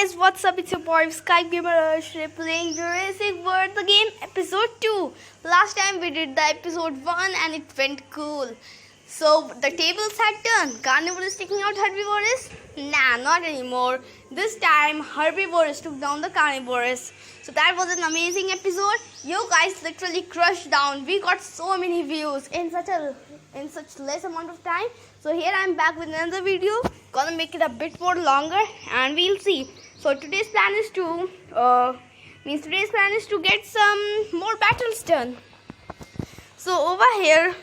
guys, what's up? It's your boy Sky Gamer Arshray playing Jurassic World the game episode 2. Last time we did the episode 1 and it went cool. So the tables had turned. Carnivore is taking out herbivores? Nah, not anymore. This time herbivores took down the carnivores. So that was an amazing episode. You guys literally crushed down. We got so many views in such less amount of time. So here I'm back with another video. Gonna make it a bit more longer and we'll see. So today's plan is to get some more battles done. So over here,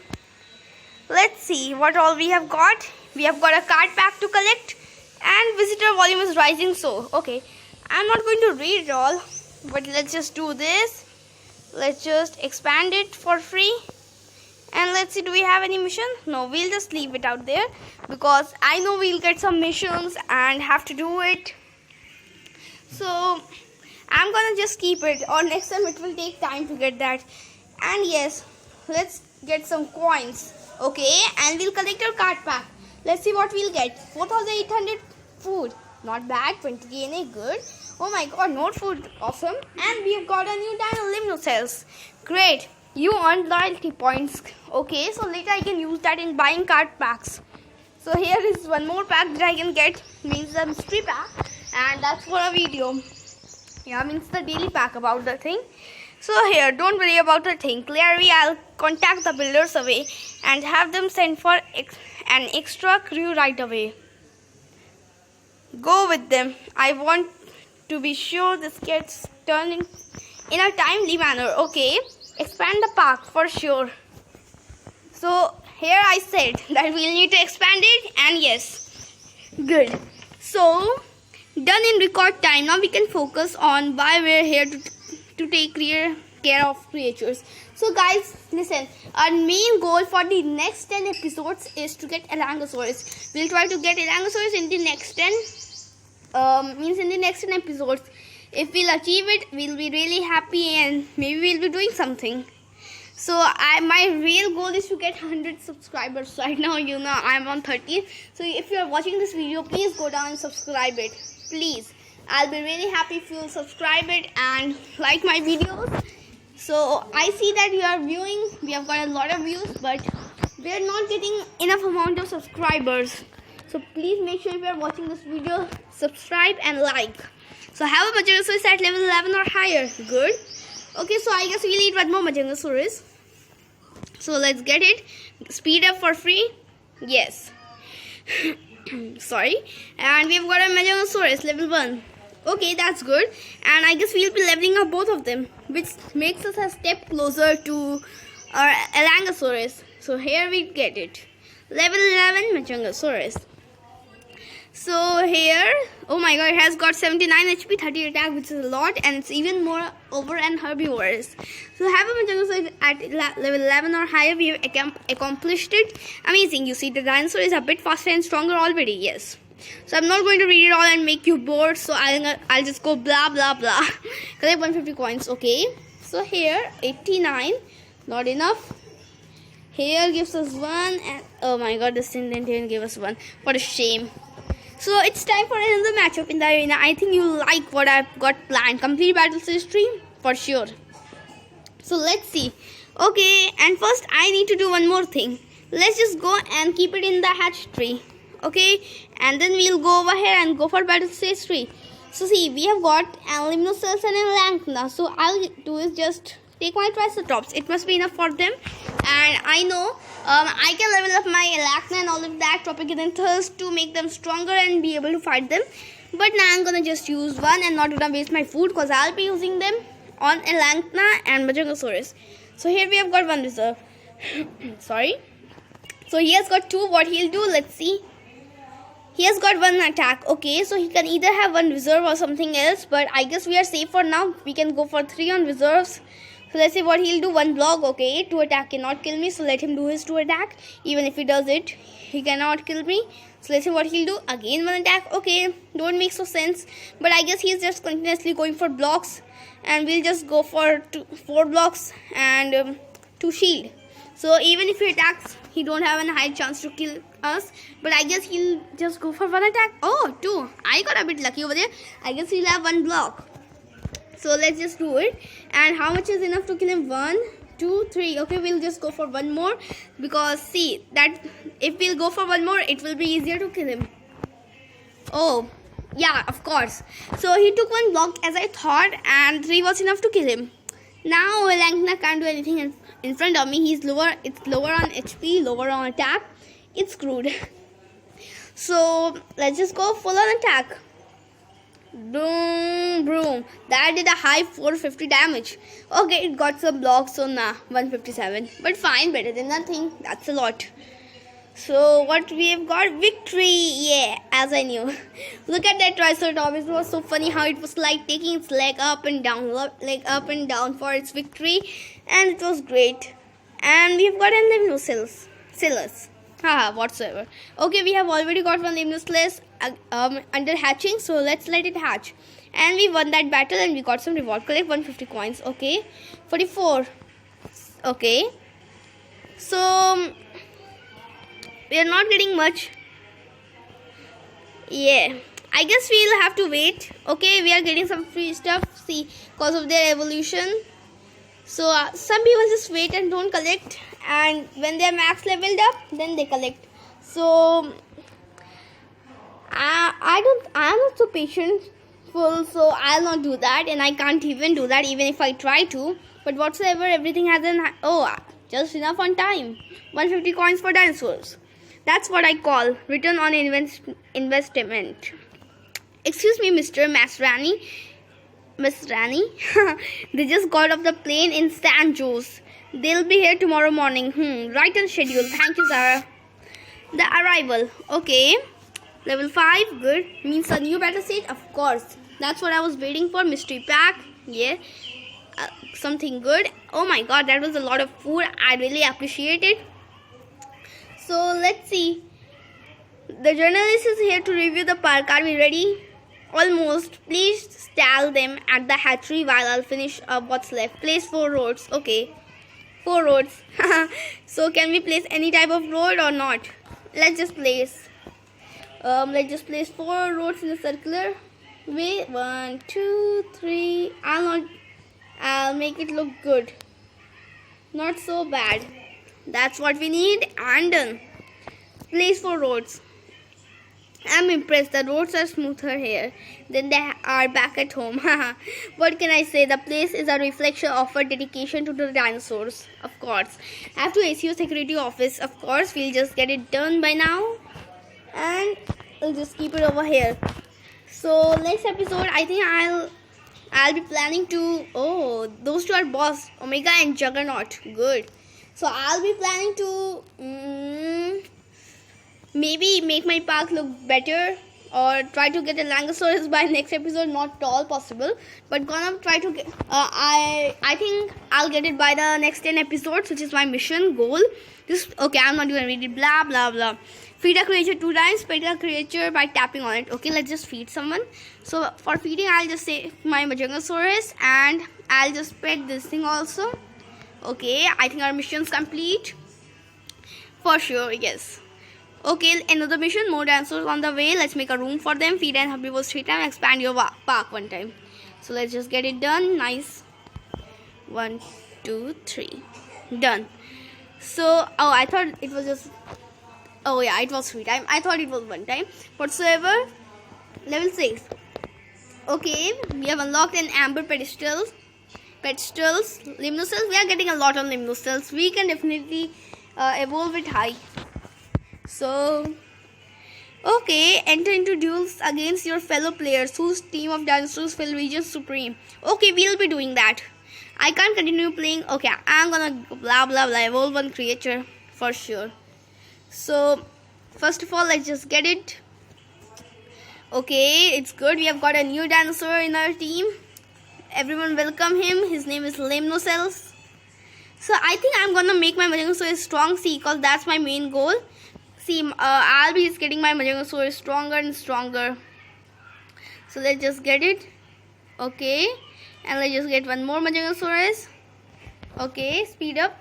let's see what all we have got. We have got a card pack to collect and visitor volume is rising. So okay, I'm not going to read it all, but let's just do this. Let's just expand it for free. And let's see, do we have any mission? No, we'll just leave it out there because I know we'll get some missions and have to do it. So I'm gonna just keep it, or next time it will take time to get that. And yes, let's get some coins. Okay, and we'll collect our card pack. Let's see what we'll get. 4,800 food. Not bad. 20 DNA, good. Oh my god, no food. Awesome. And we have got a new Dino Limno cells. Great. You earned loyalty points. Okay, so later I can use that in buying card packs. So here is one more pack that I can get. Means the mystery pack. And that's for a video. Yeah, means the daily pack about the thing. So here, don't worry about the thing. Clearly, I'll contact the builders away and have them send for an extra crew right away. Go with them. I want to be sure this gets done in a timely manner. Okay, expand the park for sure. So here I said that we'll need to expand it, and yes, good. So done in record time. Now we can focus on why we're here to take care of creatures. So guys, listen, our main goal for the next 10 episodes is to get Elangosaurus. We'll try to get Elangosaurus in the next 10 in the next 10 episodes. If we'll achieve it, we'll be really happy and maybe we'll be doing something. So my real goal is to get 100 subscribers. Right now, you know, I'm on 30. So if you're watching this video, please go down and subscribe it. Please. I'll be really happy if you subscribe it and like my videos. So I see that you are viewing. We have got a lot of views, but we are not getting enough amount of subscribers. So please make sure if you are watching this video, subscribe and like. So have a Majungasaurus at level 11 or higher. Good. Okay, so I guess we'll need one more Majungasaurus. So let's get it. Speed up for free. Yes. Sorry. And we've got a Majungasaurus level 1. Okay, that's good. And I guess we'll be leveling up both of them, which makes us a step closer to our Elangosaurus. So here we get it. Level 11 Majungasaurus. So here, oh my god, it has got 79 HP, 30 attack, which is a lot, and it's even more over an herbivores. So have a Majungasaurus at level 11 or higher. We have accomplished it. Amazing. You see, the dinosaur is a bit faster and stronger already. Yes. So I'm not going to read it all and make you bored. So I'll just go blah blah blah. Collect 150 coins. Okay. So here 89, not enough. Here gives us 1, and oh my god, this thing didn't give us 1. What a shame. So it's time for another matchup in the arena. I think you like what I've got planned. Complete battle history for sure. So let's see. Okay, and first I need to do one more thing. Let's just go and keep it in the hatch tree. Okay, and then we'll go over here and go for battle stage 3. So see, we have got an Limno cells and an Elanchna. So I'll do is just take my Triceratops. It must be enough for them. And I know I can level up my Elanchna and all of that, Tropicanathus, to make them stronger and be able to fight them. But now I'm gonna just use one and not gonna waste my food because I'll be using them on Elanchna and Majungasaurus. So here we have got one reserve. Sorry. So he has got 2. What he'll do, let's see. He has got 1 attack. Okay, so he can either have 1 reserve or something else. But I guess we are safe for now. We can go for 3 on reserves. So let's see what he'll do. 1 block. Okay, 2 attack cannot kill me. So let him do his 2 attack. Even if he does it, he cannot kill me. So let's see what he'll do. Again 1 attack. Okay, don't make so sense. But I guess he's just continuously going for blocks. And we'll just go for 4 blocks and 2 shield. So even if he attacks he don't have a high chance to kill us, but I guess he'll just go for one attack. Oh, two. I got a bit lucky over there. I guess he'll have one block. So let's just do it. And how much is enough to kill him? 1, 2, 3. Okay, we'll just go for one more, because see that if we'll go for one more, it will be easier to kill him. Oh, yeah, of course. So he took one block as I thought, and 3 was enough to kill him. Now Langna can't do anything in front of me. He's lower. It's lower on HP, lower on attack. It's screwed. So let's just go full on attack. Boom, boom. That did a high 450 damage. Okay, it got some blocks, so nah, 157. But fine, better than nothing. That's a lot. So what we have got? Victory. Yeah, as I knew. Look at that Triceratops. It was so funny how it was like taking its leg up and down for its victory, and it was great. And we have got an Limnoceros. Haha, whatsoever. Okay, we have already got one Limnoceros under hatching, so let's let it hatch. And we won that battle, and we got some reward. Collect 150 coins. Okay, 44. Okay, so we are not getting much. Yeah, I guess we'll have to wait. Okay, we are getting some free stuff. See, because of their evolution. So some people just wait and don't collect, and when they are max leveled up, then they collect. So I'm not so patientful, so I'll not do that, and I can't even do that even if I try to. But whatsoever, everything has just enough on time. 150 coins for dinosaurs. That's what I call return on investment. Excuse me, Mr. Masrani. Miss Rani. They just got off the plane in San Jose. They'll be here tomorrow morning. Right on schedule. Thank you, Zara. The arrival. Okay. Level 5. Good. Means a new battle stage. Of course. That's what I was waiting for. Mystery pack. Yeah. Something good. Oh my god. That was a lot of food. I really appreciate it. So let's see. The journalist is here to review the park. Are we ready? Almost. Please stall them at the hatchery while I'll finish up what's left. Place 4 roads. Okay. 4 roads. So can we place any type of road or not? Let's just place 4 roads in a circular way. 1, 2, 3. I'll make it look good. Not so bad. That's what we need, and done. Place 4 roads. I'm impressed. The roads are smoother here than they are back at home. What can I say? The place is a reflection of our dedication to the dinosaurs. Of course. I have to ACO security office. Of course, we'll just get it done by now. And we'll just keep it over here. So next episode, I think I'll be planning to... Oh, those two are boss. Omega and Juggernaut. Good. So I'll be planning to... maybe make my park look better, or try to get a Langosaurus by next episode. Not at all possible, but gonna try to get I think I'll get it by the next 10 episodes, which is my mission goal. Okay, I'm not gonna read it. Blah blah blah. Feed a creature 2 times. Pet a creature by tapping on it. Okay, let's just feed someone. So for feeding, I'll just say my Majangosaurus, and I'll just pet this thing also. Okay, I think our mission's complete for sure. Yes. Okay, another mission. More dinosaurs on the way. Let's make a room for them. Feed and herbivores 3 times. Expand your park 1 time. So let's just get it done. Nice. 1, 2, 3. Done. So, I thought it was just... Oh yeah, it was 3 times. I thought it was 1 time. Whatsoever. Level 6. Okay, we have unlocked an amber pedestals. Limnoceros. We are getting a lot of Limnoceros. We can definitely evolve it high. So, okay, enter into duels against your fellow players whose team of dinosaurs feel region supreme. Okay, we'll be doing that. I can't continue playing. Okay, I'm gonna blah blah blah evolve 1 creature for sure. So, first of all, let's just get it. Okay, it's good. We have got a new dinosaur in our team. Everyone welcome him. His name is Limnoceros. So, I think I'm gonna make my Majangosaurus strong, see, because that's my main goal. See, I'll be just getting my Majangosaurus stronger and stronger. So let's just get it. Okay. And let's just get 1 more Majangosaurus. Okay, speed up.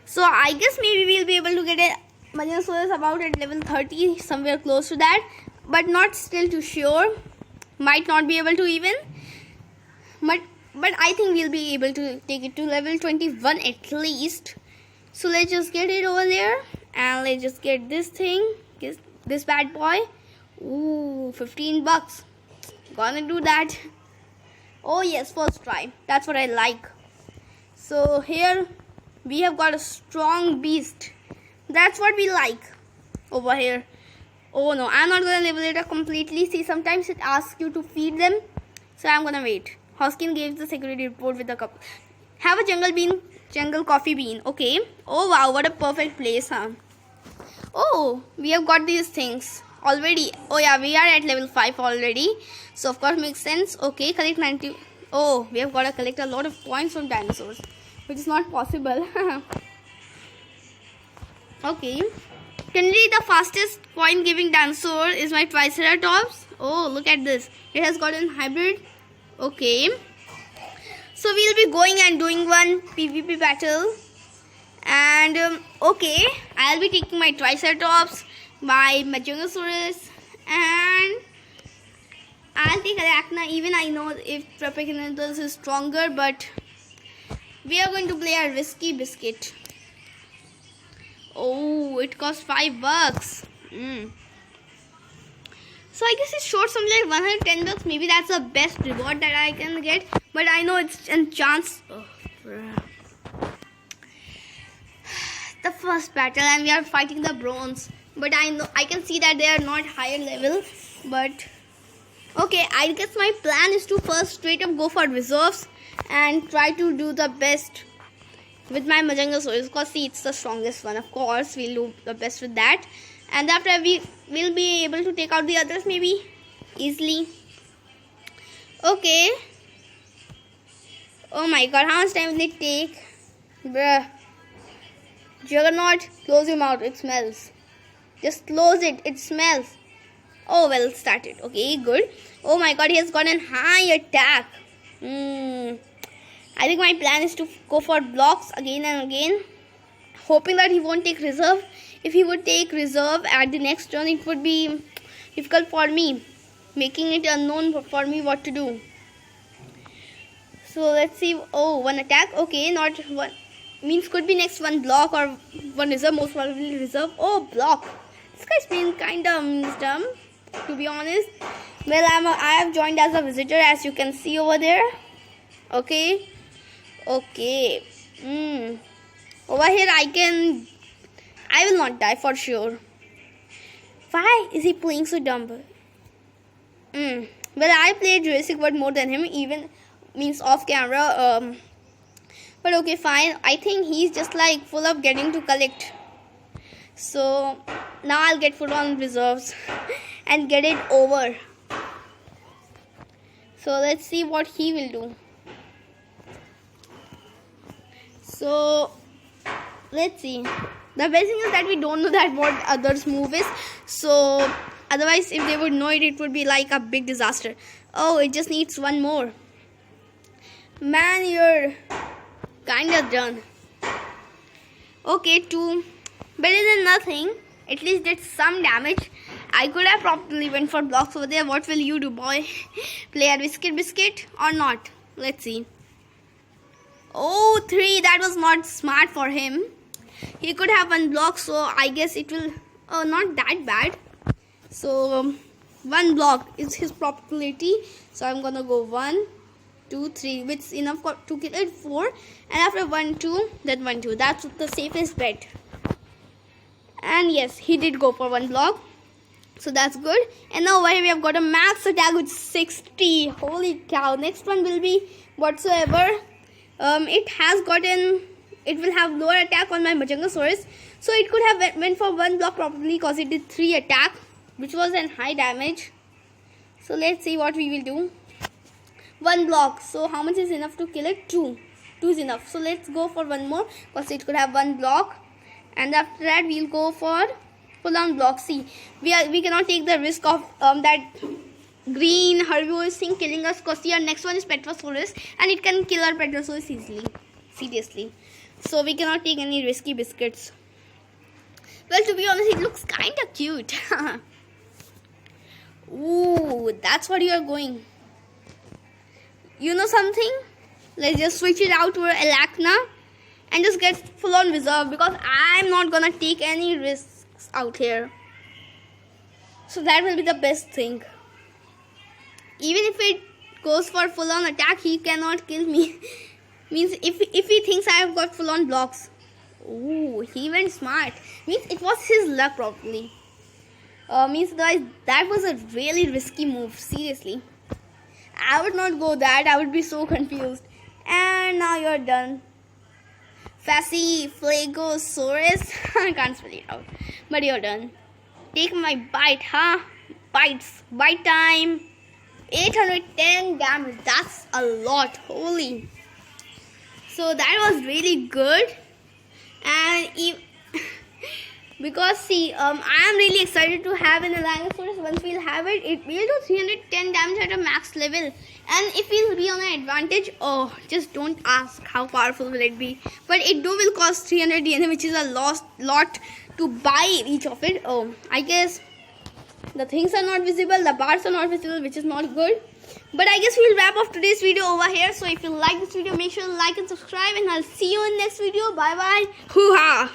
So I guess maybe we'll be able to get a Magenosaurus about at level 30, somewhere close to that, but not still too sure. Might not be able to even, but I think we'll be able to take it to level 21 at least. So let's just get it over there, and let's just get this thing, this bad boy. Ooh, 15 bucks. Gonna do that. Oh yes, first try. That's what I like. So here we have got a strong beast. That's what we like over here. Oh no, I'm not gonna level it up completely. See, sometimes it asks you to feed them, so I'm gonna wait. Hoskin gave the security report with a cup. Have a jungle coffee bean. Okay. Oh wow, what a perfect place, huh? Oh, we have got these things already. Oh yeah, we are at level 5 already. So of course makes sense. Okay, collect 90. Oh, we have got to collect a lot of points from dinosaurs, which is not possible. Okay. Currently the fastest point giving dinosaur is my Triceratops. Oh, look at this. It has gotten hybrid. Okay. So we'll be going and doing one PvP battle. And okay, I'll be taking my Triceratops, my Magenosaurus, and I'll take Arachna. Even I know if Trapecinodus is stronger, but we are going to play a risky biscuit. Oh, it costs 5 bucks. So I guess it's short something like 110 bucks. Maybe that's the best reward that I can get. But I know it's a chance. Oh, the first battle, and we are fighting the bronze. But I can see that they are not higher level. But okay, I guess my plan is to first straight up go for reserves and try to do the best with my Magenosaurus, because see, it's the strongest one. Of course, we'll do the best with that. And after we will be able to take out the others maybe easily. Okay. Oh my god, how much time will it take? Bruh. Juggernaut, close your mouth. It smells. Just close it. It smells. Oh, well, started. Okay, good. Oh my god, he has got a high attack. I think my plan is to go for blocks again and again, hoping that he won't take reserve. If he would take reserve at the next turn, it would be difficult for me, making it unknown for me what to do. So let's see. Oh, one attack. Okay, not one. Means could be next one block or one reserve. Most probably reserve. Oh, block. This guy's been kind of dumb, to be honest. Well, I have joined as a visitor, as you can see over there. Okay. Okay. Over here I will not die for sure. Why is he playing so dumb? Well, I played Jurassic World more than him, even means off camera. But okay, fine. I think he's just like full of getting to collect. So now I'll get full on reserves and get it over. So let's see what he will do. So let's see. The best thing is that we don't know that what others move is. So otherwise, if they would know it, it would be like a big disaster. Oh, it just needs one more. Man, you're kind of done. Okay, 2. Better than nothing. At least did some damage. I could have probably went for blocks over there. What will you do, boy? Play a biscuit or not? Let's see. Oh, 3. That was not smart for him. He could have one block, so I guess it will not that bad. So 1 block is his probability. So I'm gonna go 1, 2, 3, which is enough to kill it. 4, and after 1, 2, then 1, 2. That's the safest bet. And yes, he did go for 1 block. So that's good. And now over here we have got a max attack with 60. Holy cow. Next one will be whatsoever. It will have lower attack on my Magenosaurus. So it could have went for 1 block probably, because it did 3 attack, which was an high damage. So let's see what we will do. 1 block. So how much is enough to kill it? 2. 2 is enough. So let's go for 1 more, because it could have 1 block. And after that we'll go for full on block. See, we cannot take the risk of that green herbivorous thing killing us, because our next one is Petrosaurus, and it can kill our Petrosaurus easily. Seriously. so we cannot take any risky biscuits. Well, to be honest, it looks kinda cute. Ooh, that's what you are going. You know something? Let's just switch it out to Alakna and just get full on reserve, because I'm not gonna take any risks out here. So that will be the best thing. Even if it goes for full on attack, he cannot kill me. Means if he thinks I have got full on blocks. Ooh, he went smart. Means it was his luck probably. Means guys, that was a really risky move. Seriously, I would not go that. I would be so confused. And now you're done. Fasciflagosaurus. I can't spell it out. But you're done. Take my bite, huh? Bites. Bite time. 810 damage. That's a lot. Holy. So that was really good. And because see, I am really excited to have an Allosaurus. Once we'll have it, it will do 310 damage at a max level. And if we'll be on an advantage, oh, just don't ask how powerful will it be. But it will cost 300 DNA, which is a lot to buy each of it. Oh, I guess the things are not visible, the bars are not visible, which is not good. But I guess we'll wrap up today's video over here. So if you like this video, make sure to like and subscribe, and I'll see you in the next video. Bye bye. Hoo-ha.